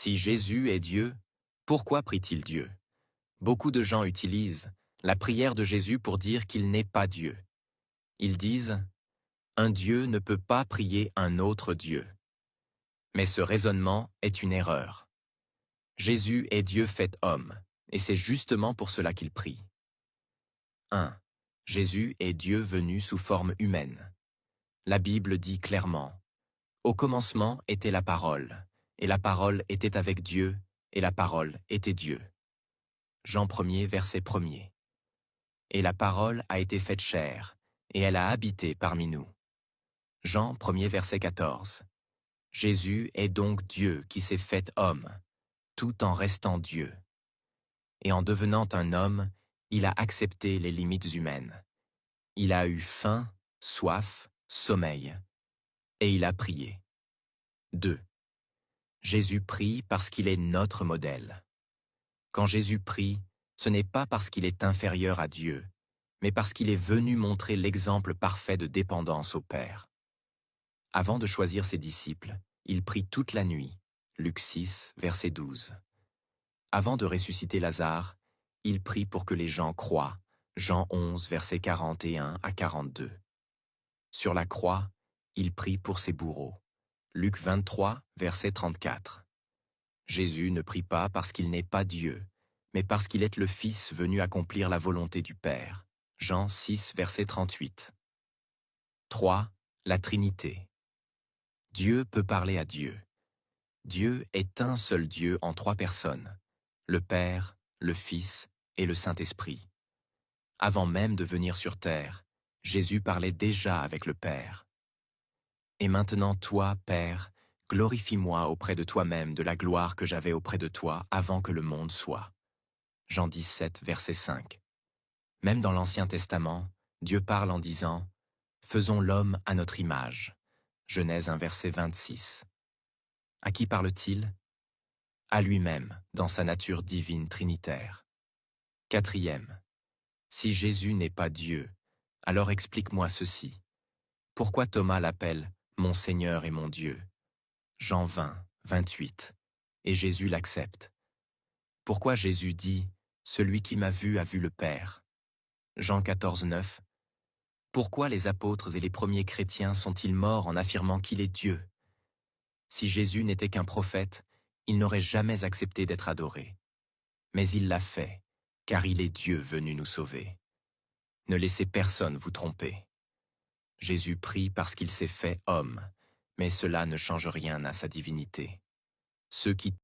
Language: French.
Si Jésus est Dieu, pourquoi prie-t-il Dieu? Beaucoup de gens utilisent la prière de Jésus pour dire qu'il n'est pas Dieu. Ils disent « Un Dieu ne peut pas prier un autre Dieu ». Mais ce raisonnement est une erreur. Jésus est Dieu fait homme, et c'est justement pour cela qu'il prie. 1. Jésus est Dieu venu sous forme humaine. La Bible dit clairement « Au commencement était la parole, et la parole était avec Dieu, et la parole était Dieu. » Jean 1er, verset 1er. Et la parole a été faite chair, et elle a habité parmi nous. Jean 1er, verset 14. Jésus est donc Dieu qui s'est fait homme, tout en restant Dieu. Et en devenant un homme, il a accepté les limites humaines. Il a eu faim, soif, sommeil, et il a prié. 2. Jésus prie parce qu'il est notre modèle. Quand Jésus prie, ce n'est pas parce qu'il est inférieur à Dieu, mais parce qu'il est venu montrer l'exemple parfait de dépendance au Père. Avant de choisir ses disciples, il prie toute la nuit. Luc 6, verset 12. Avant de ressusciter Lazare, il prie pour que les gens croient. Jean 11, versets 41 à 42. Sur la croix, il prie pour ses bourreaux. Luc 23, verset 34. Jésus ne prie pas parce qu'il n'est pas Dieu, mais parce qu'il est le Fils venu accomplir la volonté du Père. Jean 6, verset 38. 3. La Trinité. Dieu peut parler à Dieu. Dieu est un seul Dieu en trois personnes, le Père, le Fils et le Saint-Esprit. Avant même de venir sur terre, Jésus parlait déjà avec le Père. Et maintenant, toi, Père, glorifie-moi auprès de toi-même de la gloire que j'avais auprès de toi avant que le monde soit. Jean 17, verset 5. Même dans l'Ancien Testament, Dieu parle en disant « Faisons l'homme à notre image ». Genèse 1, verset 26. À qui parle-t-il? À lui-même, dans sa nature divine trinitaire. 4. Si Jésus n'est pas Dieu, alors explique-moi ceci. Pourquoi Thomas l'appelle « mon Seigneur et mon Dieu » Jean 20, 28. Et Jésus l'accepte. Pourquoi Jésus dit « Celui qui m'a vu a vu le Père » Jean 14, 9. Pourquoi les apôtres et les premiers chrétiens sont-ils morts en affirmant qu'il est Dieu? Si Jésus n'était qu'un prophète, il n'aurait jamais accepté d'être adoré. Mais il l'a fait, car il est Dieu venu nous sauver. Ne laissez personne vous tromper. Jésus prie parce qu'il s'est fait homme, mais cela ne change rien à sa divinité. Ceux qui